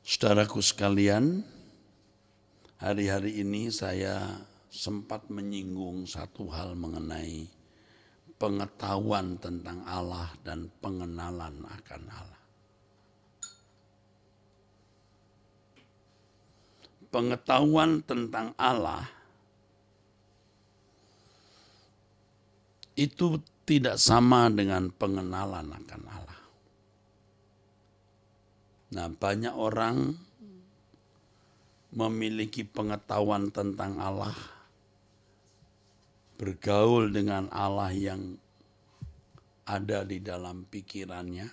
Saudaraku sekalian, hari-hari ini saya sempat menyinggung satu hal mengenai pengetahuan tentang Allah dan pengenalan akan Allah. Pengetahuan tentang Allah itu tidak sama dengan pengenalan akan Allah. Nah, banyak orang memiliki pengetahuan tentang Allah, bergaul dengan Allah yang ada di dalam pikirannya,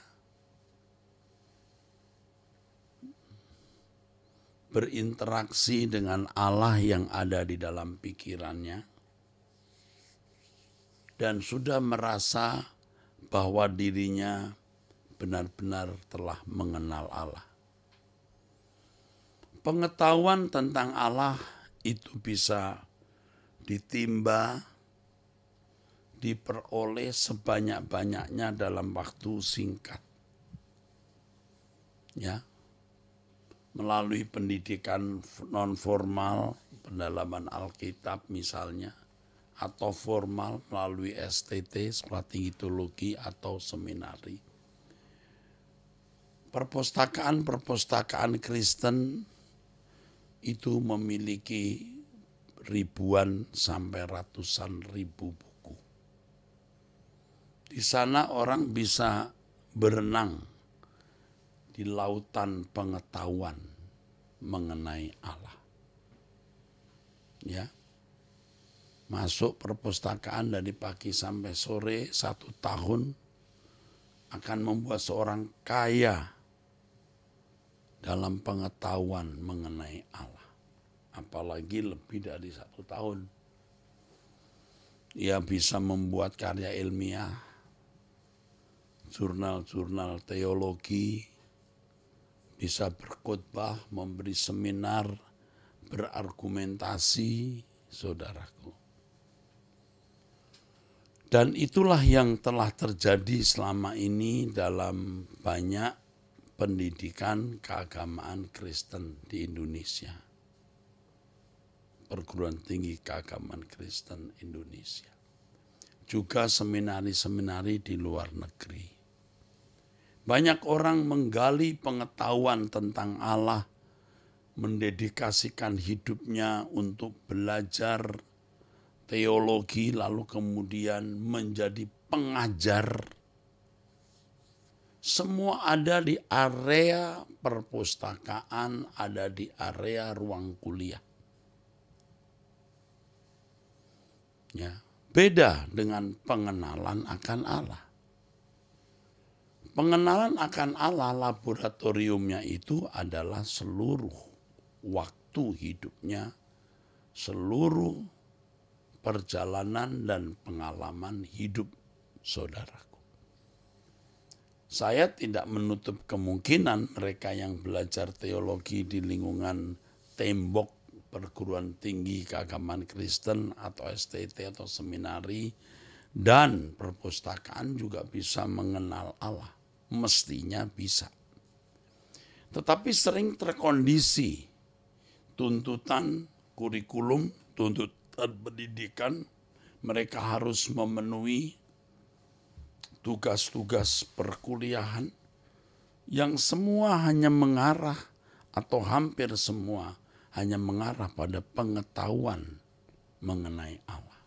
berinteraksi dengan Allah yang ada di dalam pikirannya, dan sudah merasa bahwa dirinya benar-benar telah mengenal Allah. Pengetahuan tentang Allah itu bisa ditimba, diperoleh sebanyak-banyaknya dalam waktu singkat. Ya, melalui pendidikan non-formal, pendalaman Alkitab misalnya, atau formal melalui STT, Sekolah Tinggi Teologi, atau seminari. Perpustakaan-perpustakaan Kristen itu memiliki ribuan sampai ratusan ribu buku. Di sana orang bisa berenang di lautan pengetahuan mengenai Allah. Ya, masuk perpustakaan dari pagi sampai sore 1 tahun akan membuat seorang kaya dalam pengetahuan mengenai Allah. Apalagi lebih dari 1 tahun. Ia bisa membuat karya ilmiah, jurnal-jurnal teologi, bisa berkhotbah, memberi seminar, berargumentasi, saudaraku. Dan itulah yang telah terjadi selama ini dalam banyak pendidikan keagamaan Kristen di Indonesia. Perguruan tinggi keagamaan Kristen Indonesia. Juga seminari-seminari di luar negeri. Banyak orang menggali pengetahuan tentang Allah, mendedikasikan hidupnya untuk belajar teologi, lalu kemudian menjadi pengajar. Semua ada di area perpustakaan, ada di area ruang kuliah. Ya, beda dengan pengenalan akan Allah. Pengenalan akan Allah, laboratoriumnya itu adalah seluruh waktu hidupnya, seluruh perjalanan dan pengalaman hidup saudaraku. Saya tidak menutup kemungkinan mereka yang belajar teologi di lingkungan tembok perguruan tinggi keagamaan Kristen atau STT atau seminari dan perpustakaan juga bisa mengenal Allah. Mestinya bisa. Tetapi sering terkondisi tuntutan kurikulum, tuntutan pendidikan, mereka harus memenuhi tugas-tugas perkuliahan yang semua hanya mengarah atau hampir semua hanya mengarah pada pengetahuan mengenai Allah.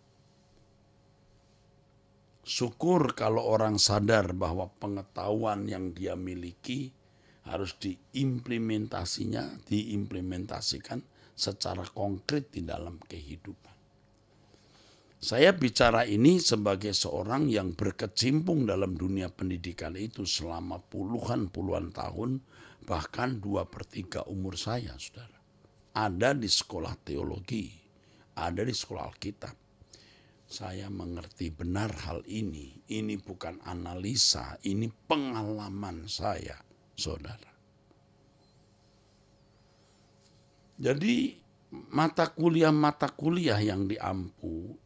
Syukur kalau orang sadar bahwa pengetahuan yang dia miliki harus diimplementasikan secara konkret di dalam kehidupan. Saya bicara ini sebagai seorang yang berkecimpung dalam dunia pendidikan itu selama puluhan tahun, bahkan 2/3 umur saya, saudara. Ada di sekolah teologi, ada di sekolah Alkitab. Saya mengerti benar hal ini. Ini bukan analisa, ini pengalaman saya, saudara. Jadi mata kuliah yang diampu,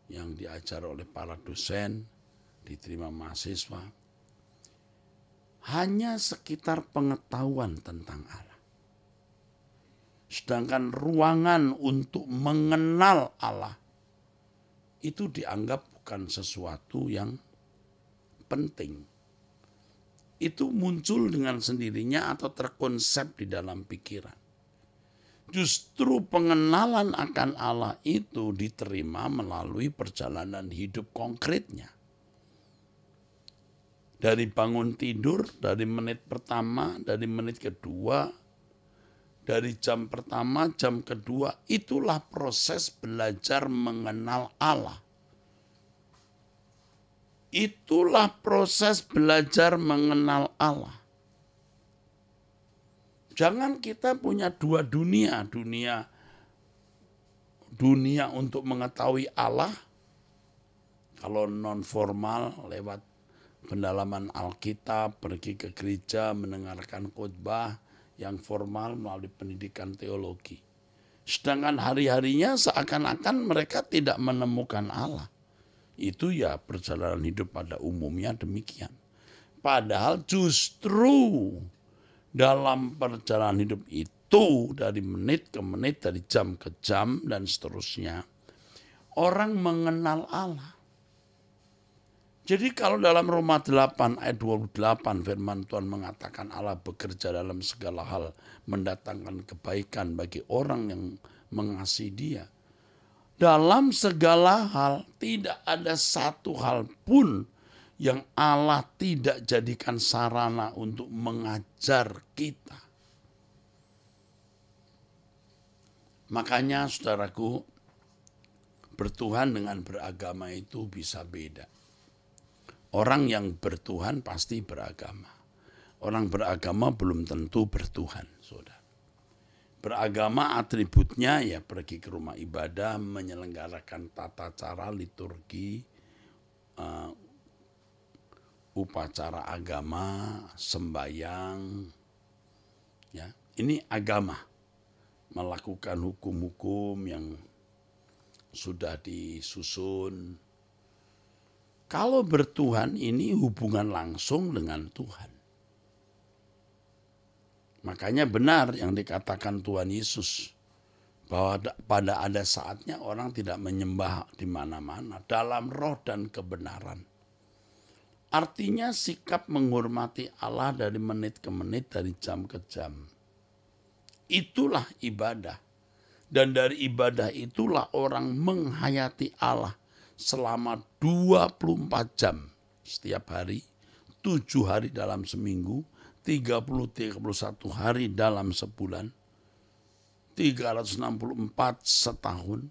yang diajar oleh para dosen, diterima mahasiswa, hanya sekitar pengetahuan tentang Allah. Sedangkan ruangan untuk mengenal Allah itu dianggap bukan sesuatu yang penting. Itu muncul dengan sendirinya atau terkonsep di dalam pikiran. Justru pengenalan akan Allah itu diterima melalui perjalanan hidup konkretnya. Dari bangun tidur, dari menit pertama, dari menit kedua, dari jam pertama, jam kedua, itulah proses belajar mengenal Allah. Itulah proses belajar mengenal Allah. Jangan kita punya dua dunia, dunia untuk mengetahui Allah, kalau non formal lewat pendalaman Alkitab, pergi ke gereja, mendengarkan khotbah, yang formal melalui pendidikan teologi. Sedangkan hari-harinya seakan-akan mereka tidak menemukan Allah. Itu ya perjalanan hidup pada umumnya demikian. Padahal justru dalam perjalanan hidup itu dari menit ke menit, dari jam ke jam dan seterusnya, orang mengenal Allah. Jadi kalau dalam Roma 8 ayat 28 firman Tuhan mengatakan Allah bekerja dalam segala hal mendatangkan kebaikan bagi orang yang mengasihi Dia. Dalam segala hal tidak ada satu hal pun yang Allah tidak jadikan sarana untuk mengajar kita. Makanya saudaraku, bertuhan dengan beragama itu bisa beda. Orang yang bertuhan pasti beragama. Orang beragama belum tentu bertuhan, saudara. Beragama atributnya ya pergi ke rumah ibadah, menyelenggarakan tata cara liturgi, upacara agama, sembahyang. Ya, ini agama. Melakukan hukum-hukum yang sudah disusun. Kalau bertuhan ini hubungan langsung dengan Tuhan. Makanya benar yang dikatakan Tuhan Yesus, bahwa pada ada saatnya orang tidak menyembah di mana-mana dalam roh dan kebenaran. Artinya sikap menghormati Allah dari menit ke menit, dari jam ke jam. Itulah ibadah. Dan dari ibadah itulah orang menghayati Allah selama 24 jam setiap hari, 7 hari dalam seminggu, 31 hari dalam sebulan, 364 setahun,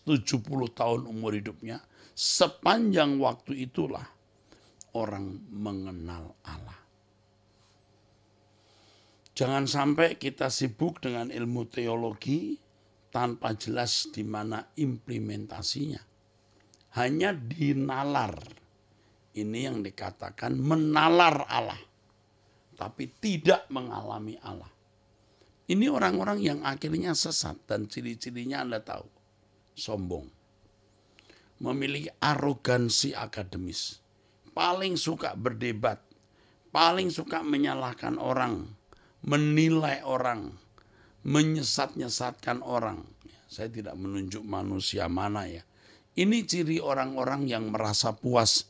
70 tahun umur hidupnya. Sepanjang waktu itulah orang mengenal Allah. Jangan sampai kita sibuk dengan ilmu teologi tanpa jelas di mana implementasinya. Hanya dinalar. Ini yang dikatakan menalar Allah. Tapi tidak mengalami Allah. Ini orang-orang yang akhirnya sesat dan ciri-cirinya Anda tahu. Sombong. Memiliki arogansi akademis. Paling suka berdebat. Paling suka menyalahkan orang. Menilai orang. Menyesat-nyesatkan orang. Saya tidak menunjuk manusia mana ya. Ini ciri orang-orang yang merasa puas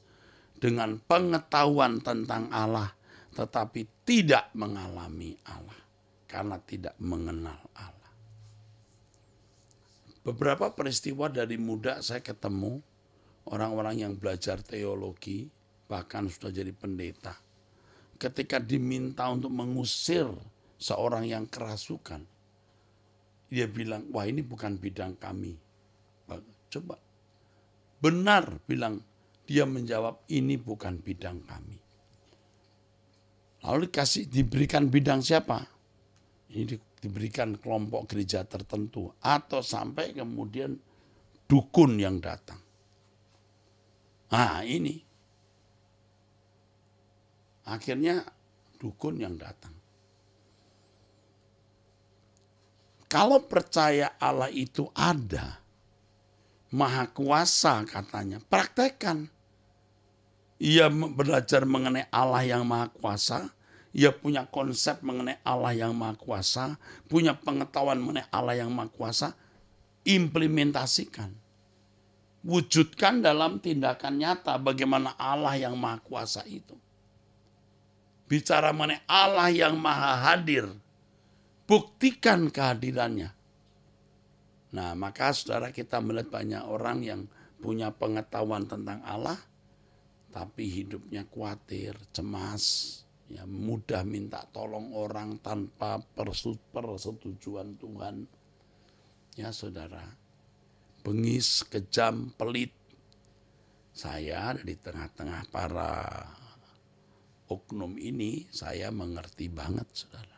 dengan pengetahuan tentang Allah, tetapi tidak mengalami Allah karena tidak mengenal Allah. Beberapa peristiwa dari muda saya ketemu orang-orang yang belajar teologi, bahkan sudah jadi pendeta. Ketika diminta untuk mengusir seorang yang kerasukan, dia bilang, wah ini bukan bidang kami. Coba, benar bilang, dia menjawab, ini bukan bidang kami. Lalu diberikan bidang siapa? Ini diberikan kelompok gereja tertentu. Atau sampai kemudian dukun yang datang. Nah ini. Akhirnya dukun yang datang. Kalau percaya Allah itu ada, Maha Kuasa katanya, praktekkan. ia belajar mengenai Allah yang Maha Kuasa, ia punya konsep mengenai Allah yang Maha Kuasa, punya pengetahuan mengenai Allah yang Maha Kuasa, implementasikan. Wujudkan dalam tindakan nyata bagaimana Allah yang Maha Kuasa itu. Bicara mengenai Allah yang Maha Hadir, buktikan kehadirannya. Nah, maka saudara, kita melihat banyak orang yang punya pengetahuan tentang Allah, tapi hidupnya khawatir, cemas, ya, mudah minta tolong orang tanpa persetujuan Tuhan. Ya saudara, bengis, kejam, pelit. Saya di tengah-tengah para oknum ini, saya mengerti banget saudara.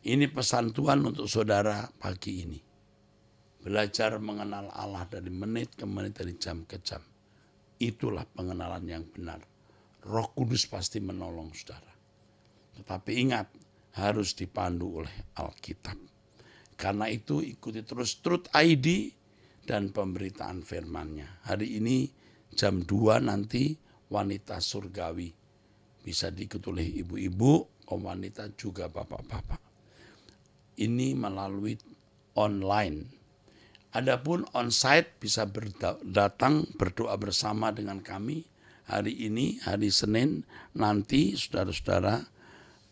Ini pesan Tuhan untuk saudara pagi ini. Belajar mengenal Allah dari menit ke menit, dari jam ke jam. Itulah pengenalan yang benar. Roh Kudus pasti menolong saudara. Tetapi ingat, harus dipandu oleh Alkitab. Karena itu ikuti terus Truth ID dan pemberitaan firman-Nya. Hari ini jam 2 nanti wanita surgawi. Bisa diikuti oleh ibu-ibu, wanita juga bapak-bapak. Ini melalui online. Adapun on-site bisa datang berdoa bersama dengan kami hari ini, hari Senin, nanti saudara-saudara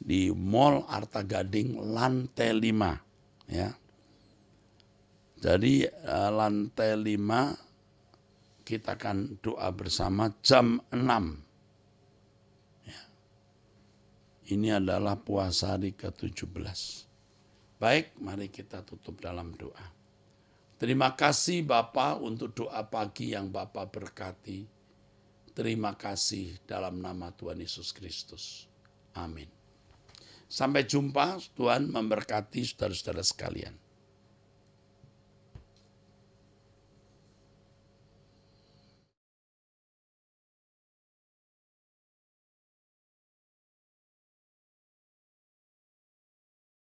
di Mall Arta Gading lantai 5. Ya. Jadi lantai 5 kita akan doa bersama jam 6. Ya. Ini adalah puasa hari ke-17. Baik, mari kita tutup dalam doa. Terima kasih Bapa untuk doa pagi yang Bapa berkati. Terima kasih dalam nama Tuhan Yesus Kristus. Amin. Sampai jumpa, Tuhan memberkati saudara-saudara sekalian.